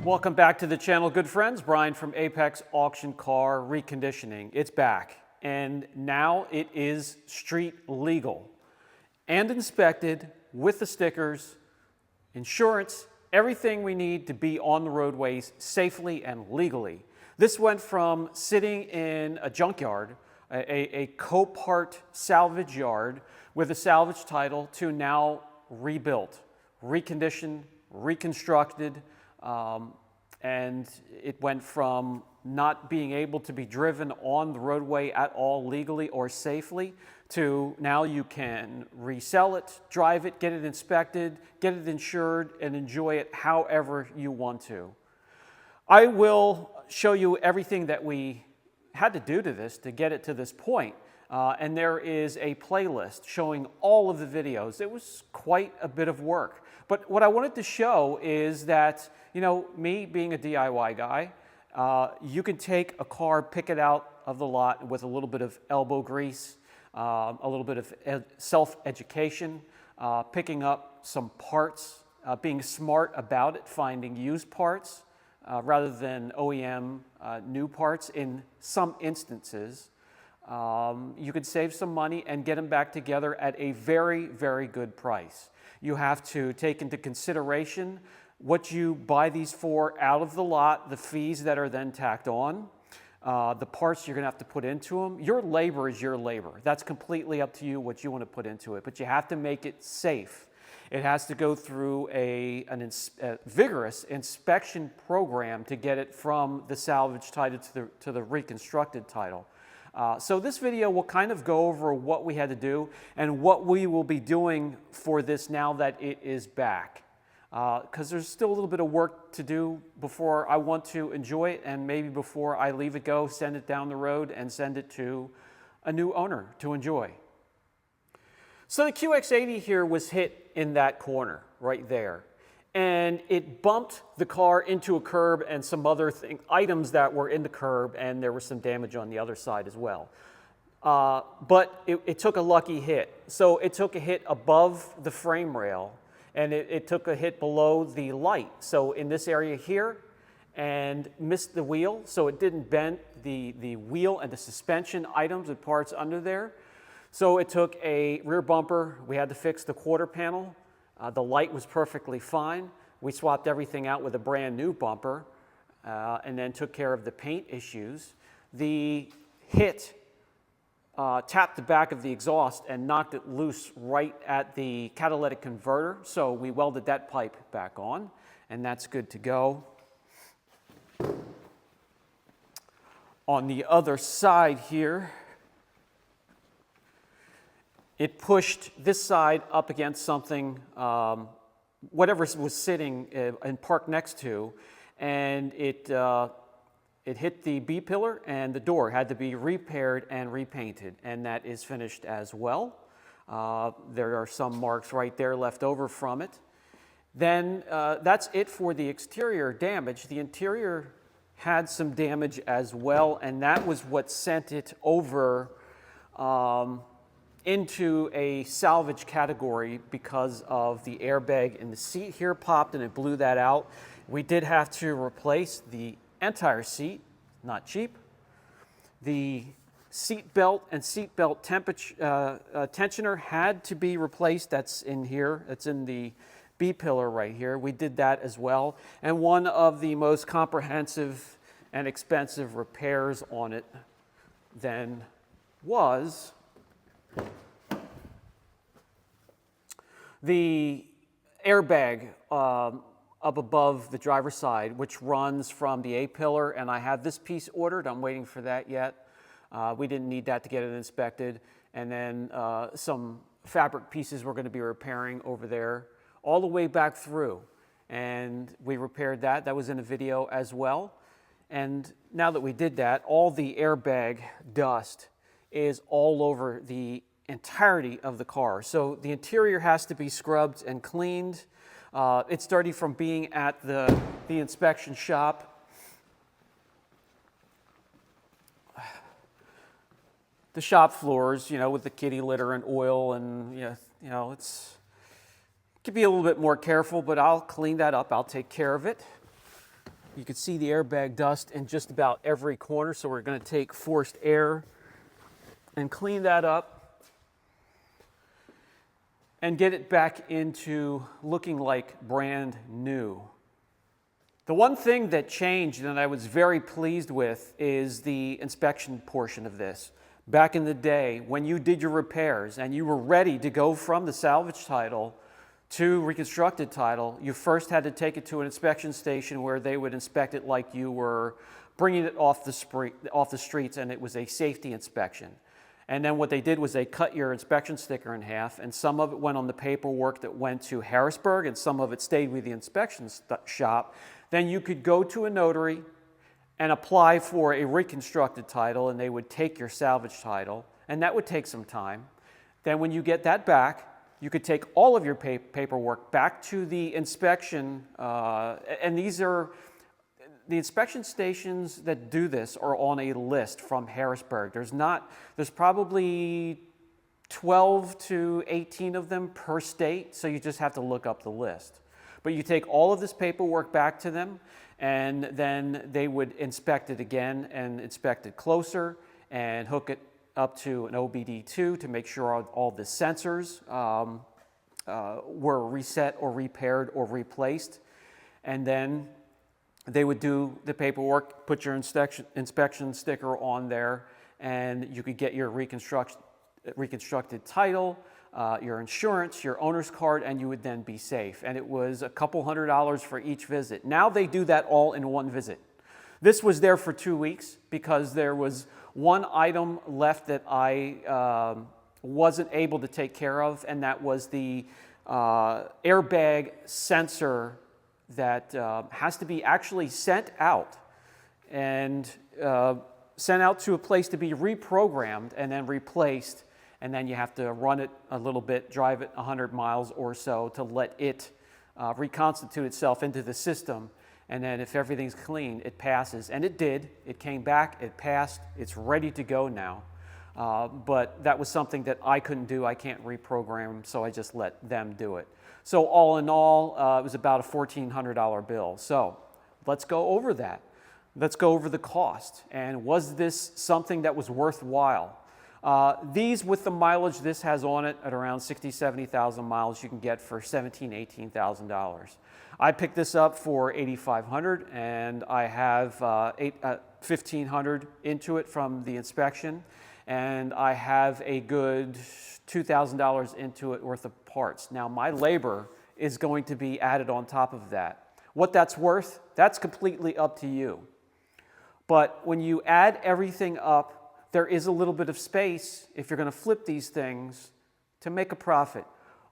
Welcome back to the channel, good friends. Brian from Apex Auction Car Reconditioning. It's back, and now it is street legal and inspected with the stickers, insurance, everything we need to be on the roadways safely and legally. This went from sitting in a junkyard, a Copart Salvage yard with a salvage title, to now rebuilt, reconditioned, reconstructed, and it went from not being able to be driven on the roadway at all legally or safely to now you can resell it, drive it, get it inspected, get it insured, and enjoy it however you want to. I will show you everything that we had to do to this to get it to this point. And there is a playlist showing all of the videos. It was quite a bit of work. But what I wanted to show is that, you know, me being a DIY guy, you can take a car, pick it out of the lot with a little bit of elbow grease, a little bit of self-education, picking up some parts, being smart about it, finding used parts rather than OEM new parts in some instances. You could save some money and get them back together at a very, very good price. You have to take into consideration what you buy these for out of the lot, the fees that are then tacked on, the parts you're going to have to put into them. Your labor is your labor. That's completely up to you what you want to put into it, but you have to make it safe. It has to go through a vigorous inspection program to get it from the salvage title to the reconstructed title. So this video will kind of go over what we had to do and what we will be doing for this now that it is back. Because there's still a little bit of work to do before I want to enjoy it, and maybe before I leave it go, send it down the road and send it to a new owner to enjoy. So the QX80 here was hit in that corner right there, and it bumped the car into a curb and some other items that were in the curb, and there was some damage on the other side as well. But it took a lucky hit. So it took a hit above the frame rail, and it took a hit below the light. So in this area here, and missed the wheel, so it didn't bend the wheel and the suspension items and parts under there. So it took a rear bumper. We had to fix the quarter panel. The light was perfectly fine. We swapped everything out with a brand new bumper and then took care of the paint issues. The hit tapped the back of the exhaust and knocked it loose right at the catalytic converter. So we welded that pipe back on, and that's good to go. On the other side here, it pushed this side up against something, whatever was sitting and parked next to, and it hit the B-pillar, and the door had to be repaired and repainted, and that is finished as well. There are some marks right there left over from it. Then that's it for the exterior damage. The interior had some damage as well, and that was what sent it over into a salvage category because of the airbag in the seat here popped and it blew that out. We did have to replace the entire seat, not cheap. The seat belt and seat belt tensioner had to be replaced. That's in here. It's in the B-pillar right here. We did that as well. And one of the most comprehensive and expensive repairs on it then was the airbag up above the driver's side, which runs from the A-pillar, and I have this piece ordered. I'm waiting for that yet. We didn't need that to get it inspected. And then some fabric pieces we're going to be repairing over there all the way back through. And we repaired that. That was in a video as well. And now that we did that, all the airbag dust is all over the entirety of the car. So the interior has to be scrubbed and cleaned. It's dirty from being at the inspection shop. The shop floors, you know, with the kitty litter and oil, and you know, it could be a little bit more careful, but I'll clean that up. I'll take care of it. You can see the airbag dust in just about every corner, so we're going to take forced air and clean that up and get it back into looking like brand new. The one thing that changed and I was very pleased with is the inspection portion of this. Back in the day, when you did your repairs and you were ready to go from the salvage title to reconstructed title, you first had to take it to an inspection station where they would inspect it like you were bringing it off the streets, and it was a safety inspection. And then what they did was they cut your inspection sticker in half, and some of it went on the paperwork that went to Harrisburg, and some of it stayed with the inspection shop. Then you could go to a notary and apply for a reconstructed title, and they would take your salvage title, and that would take some time. Then when you get that back, you could take all of your paperwork back to the inspection, and these are, the inspection stations that do this are on a list from Harrisburg. There's probably 12 to 18 of them per state, so you just have to look up the list. But you take all of this paperwork back to them, and then they would inspect it again and inspect it closer and hook it up to an OBD2 to make sure all the sensors were reset or repaired or replaced. And then they would do the paperwork, put your inspection sticker on there, and you could get your reconstructed title, your insurance, your owner's card, and you would then be safe. And it was a couple $100 for each visit. Now they do that all in one visit. This was there for 2 weeks because there was one item left that I wasn't able to take care of, and that was the airbag sensor that has to be actually sent out and sent out to a place to be reprogrammed and then replaced. And then you have to run it a little bit, drive it 100 miles or so to let it reconstitute itself into the system. And then if everything's clean, it passes. And it did. It came back, it passed, it's ready to go now. But that was something that I couldn't do. I can't reprogram, so I just let them do it. So all in all, it was about a $1,400 bill. So let's go over that. Let's go over the cost. And was this something that was worthwhile? These, with the mileage this has on it, at around 60,000, 70,000 miles, you can get for $17,000, $18,000. I picked this up for $8,500, and I have $1,500 into it from the inspection, and I have a good $2,000 into it worth of parts. Now, my labor is going to be added on top of that. What that's worth, that's completely up to you. But when you add everything up, there is a little bit of space, if you're going to flip these things, to make a profit.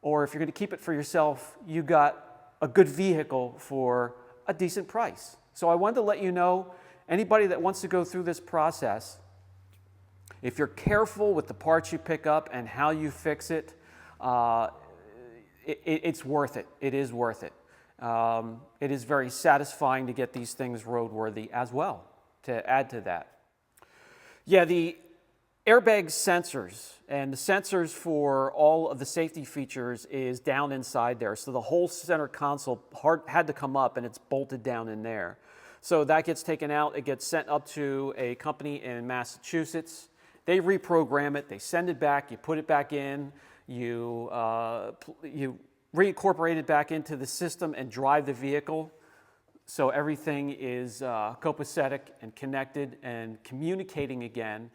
Or if you're going to keep it for yourself, you got a good vehicle for a decent price. So I wanted to let you know, anybody that wants to go through this process, if you're careful with the parts you pick up and how you fix it, it's worth it. It is worth it. It is very satisfying to get these things roadworthy as well, to add to that. Yeah, the airbag sensors and the sensors for all of the safety features is down inside there. So the whole center console had to come up, and it's bolted down in there. So that gets taken out. It gets sent up to a company in Massachusetts. They reprogram it. They send it back. You put it back in. You reincorporate it back into the system and drive the vehicle. So everything is copacetic and connected and communicating again.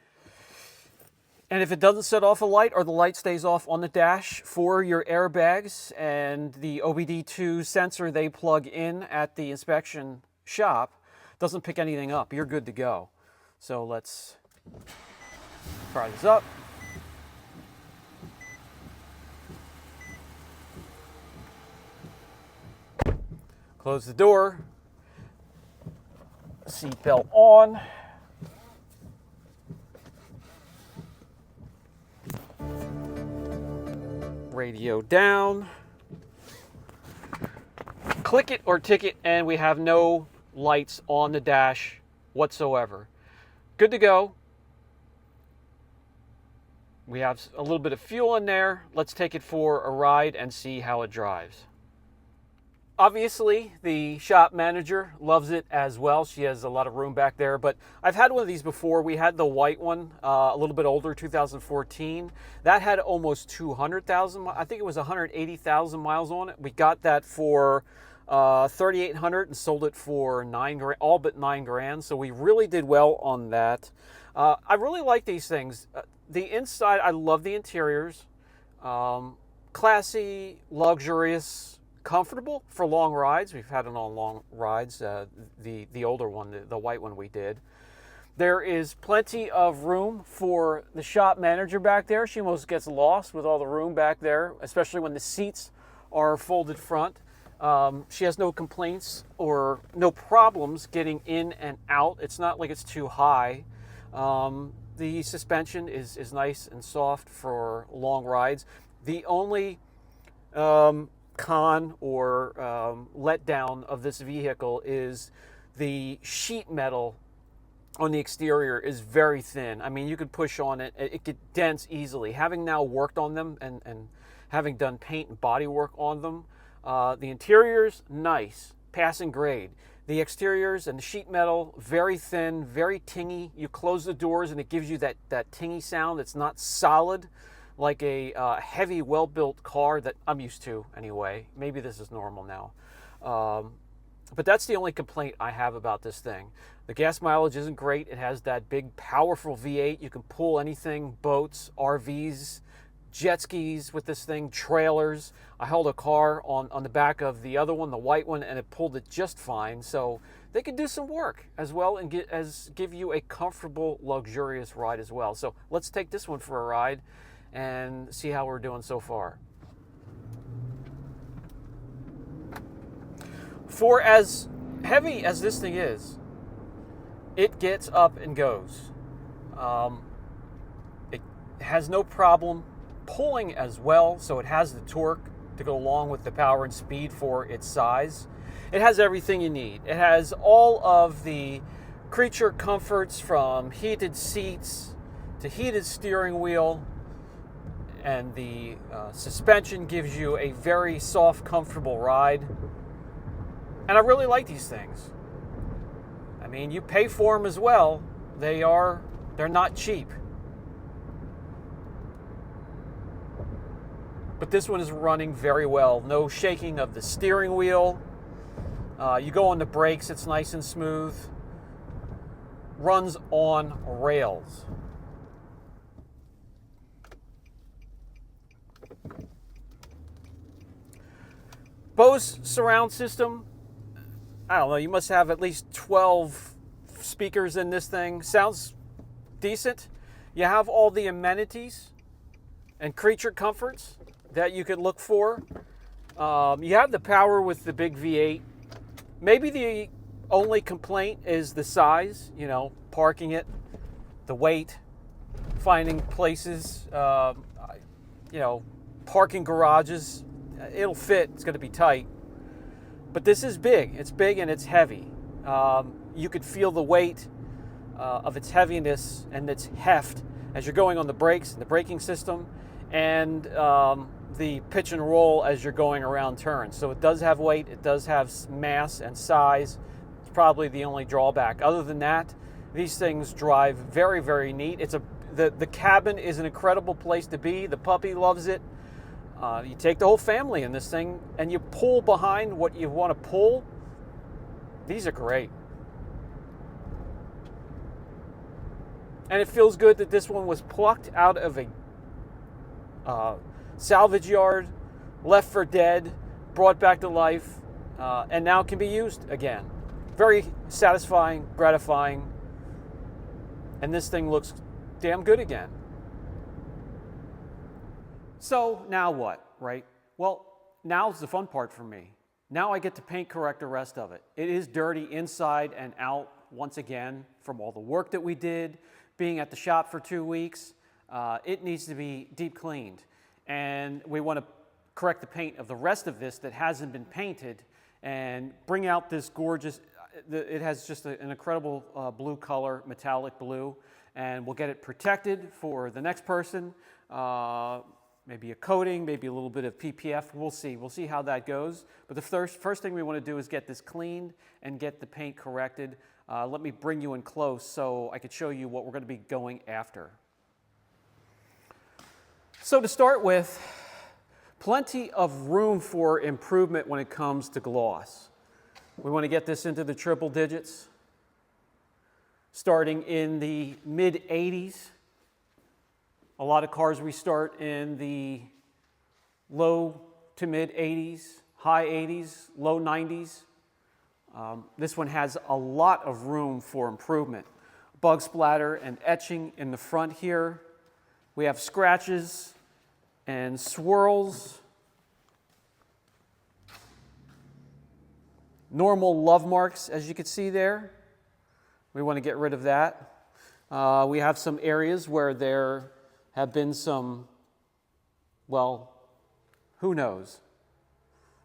And if it doesn't set off a light or the light stays off on the dash for your airbags and the OBD2 sensor they plug in at the inspection shop doesn't pick anything up, you're good to go. So let's fire this up. Close the door. Seatbelt on. Radio down. Click it or tick it, and we have no lights on the dash whatsoever. Good to go. We have a little bit of fuel in there. Let's take it for a ride and see how it drives. Obviously, the shop manager loves it as well. She has a lot of room back there, but I've had one of these before. We had the white one, a little bit older, 2014. That had almost 200,000, I think it was 180,000 miles on it. We got that for 3,800 and sold it for 9 grand, all but 9 grand. So we really did well on that. I really like these things. The inside, I love the interiors. Classy, luxurious, comfortable for long rides. We've had it on long rides. The older one, the white one we did. There is plenty of room for the shop manager back there. She almost gets lost with all the room back there, especially when the seats are folded front. She has no complaints or no problems getting in and out. It's not like it's too high. The suspension is nice and soft for long rides. The only con or letdown of this vehicle is the sheet metal on the exterior is very thin. I mean, you could push on it, it could dents easily. Having now worked on them and having done paint and body work on them, the interior's nice, passing grade. The exteriors and the sheet metal, very thin, very tingy. You close the doors and it gives you that tingy sound. It's not solid like a heavy, well-built car that I'm used to anyway. Maybe this is normal now. But that's the only complaint I have about this thing. The gas mileage isn't great. It has that big, powerful V8. You can pull anything, boats, RVs, jet skis with this thing, trailers. I held a car on the back of the other one, the white one, and it pulled it just fine. So they can do some work as well and give you a comfortable, luxurious ride as well. So let's take this one for a ride and see how we're doing so far. For as heavy as this thing is, it gets up and goes. It has no problem pulling as well, so it has the torque to go along with the power and speed for its size. It has everything you need. It has all of the creature comforts, from heated seats to heated steering wheel, and the suspension gives you a very soft, comfortable ride. And I really like these things. I mean, you pay for them as well. They're not cheap. But this one is running very well. No shaking of the steering wheel. You go on the brakes, it's nice and smooth. Runs on rails. Bose surround system, I don't know, you must have at least 12 speakers in this thing. Sounds decent. You have all the amenities and creature comforts that you could look for. You have the power with the big V8. Maybe the only complaint is the size, parking it, the weight, finding places, parking garages. It'll fit, it's going to be tight. But this is big. It's big and it's heavy. You could feel the weight of its heaviness and its heft as you're going on the brakes and the braking system, and the pitch and roll as you're going around turns. So it does have weight, it does have mass and size. It's probably the only drawback. Other than that, these things drive very, very neat. The cabin is an incredible place to be. The puppy loves it. You take the whole family in this thing and you pull behind what you want to pull. These are great. And it feels good that this one was plucked out of a salvage yard, left for dead, brought back to life, and now can be used again. Very satisfying, gratifying, and this thing looks damn good again. So now what, right? Well, now's the fun part for me. Now I get to paint correct the rest of it. It is dirty inside and out once again from all the work that we did, being at the shop for 2 weeks. It needs to be deep cleaned. And we want to correct the paint of the rest of this that hasn't been painted and bring out this gorgeous, it has just an incredible blue color, metallic blue, and we'll get it protected for the next person. maybe a coating, maybe a little bit of PPF. We'll see. We'll see how that goes. But the first thing we want to do is get this cleaned and get the paint corrected. Let me bring you in close so I could show you what we're going to be going after. So to start with, plenty of room for improvement when it comes to gloss. We want to get this into the triple digits, starting in the mid 80s. A lot of cars we start in the low to mid 80s, high 80s, low 90s. This one has a lot of room for improvement. Bug splatter and etching in the front here. We have scratches and swirls. Normal love marks, as you can see there. We want to get rid of that. We have some areas where there have been some, well, who knows?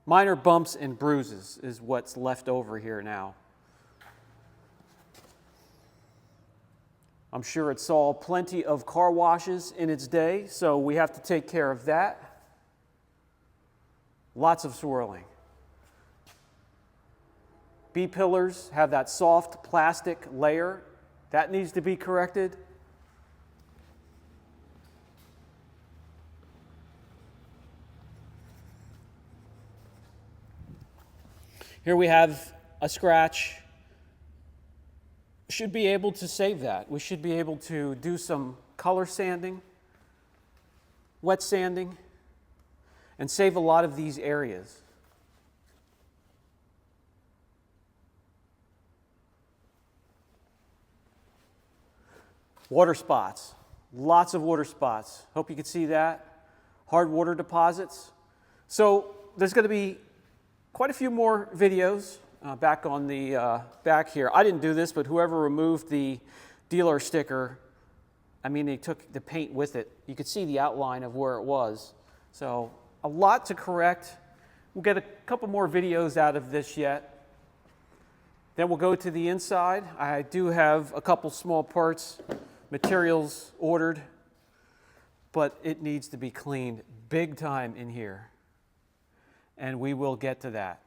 Minor bumps and bruises is what's left over here now. I'm sure it saw plenty of car washes in its day, so we have to take care of that. Lots of swirling. B-pillars have that soft plastic layer. That needs to be corrected. Here we have a scratch. Should be able to save that. We should be able to do some color sanding, wet sanding, and save a lot of these areas. Water spots, lots of water spots. Hope you can see that. Hard water deposits. So there's going to be quite a few more videos back on the back here. I didn't do this, but whoever removed the dealer sticker, I mean, they took the paint with it. You could see the outline of where it was. So a lot to correct. We'll get a couple more videos out of this yet. Then we'll go to the inside. I do have a couple small parts, materials ordered, but it needs to be cleaned big time in here. And we will get to that.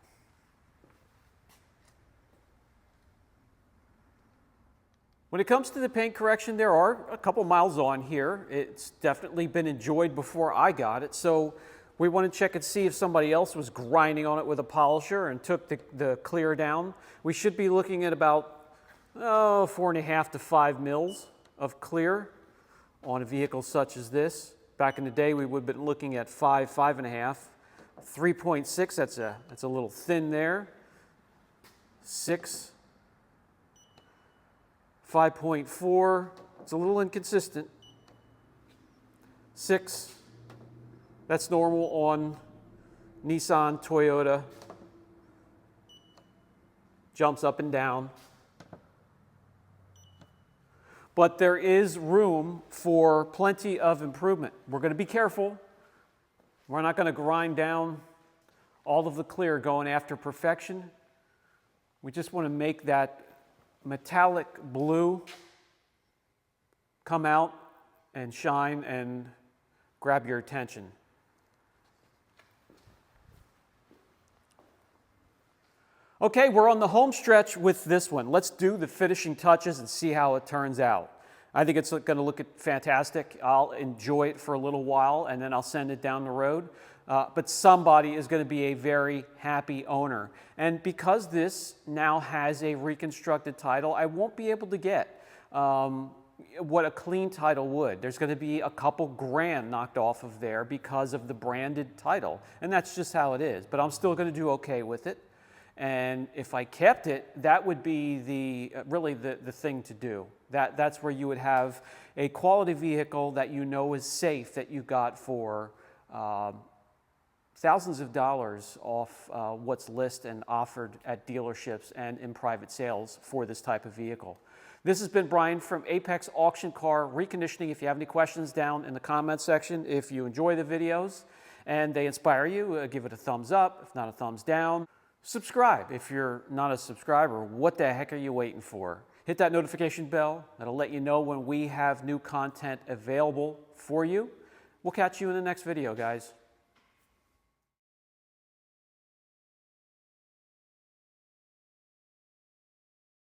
When it comes to the paint correction, there are a couple miles on here. It's definitely been enjoyed before I got it, so we want to check and see if somebody else was grinding on it with a polisher and took the clear down. We should be looking at about 4.5 to 5 mils of clear on a vehicle such as this. Back in the day, we would have been looking at 5.5. 3.6, that's a little thin there. 6, 5.4, it's a little inconsistent. 6, that's normal on Nissan, Toyota. Jumps up and down. But there is room for plenty of improvement. We're going to be careful. We're not going to grind down all of the clear going after perfection. We just want to make that metallic blue come out and shine and grab your attention. Okay, we're on the home stretch with this one. Let's do the finishing touches and see how it turns out. I think it's going to look fantastic. I'll enjoy it for a little while, and then I'll send it down the road. But somebody is going to be a very happy owner. And because this now has a reconstructed title, I won't be able to get what a clean title would. There's going to be a couple grand knocked off of there because of the branded title. And that's just how it is. But I'm still going to do okay with it. And if I kept it, that would be really the thing to do. That's where you would have a quality vehicle that you know is safe, that you got for thousands of dollars off what's listed and offered at dealerships and in private sales for this type of vehicle. This has been Brian from Apex Auction Car Reconditioning. If you have any questions, down in the comment section. If you enjoy the videos and they inspire you, give it a thumbs up, if not a thumbs down. Subscribe. If you're not a subscriber, what the heck are you waiting for? Hit that notification bell. That'll let you know when we have new content available for you. We'll catch you in the next video, guys.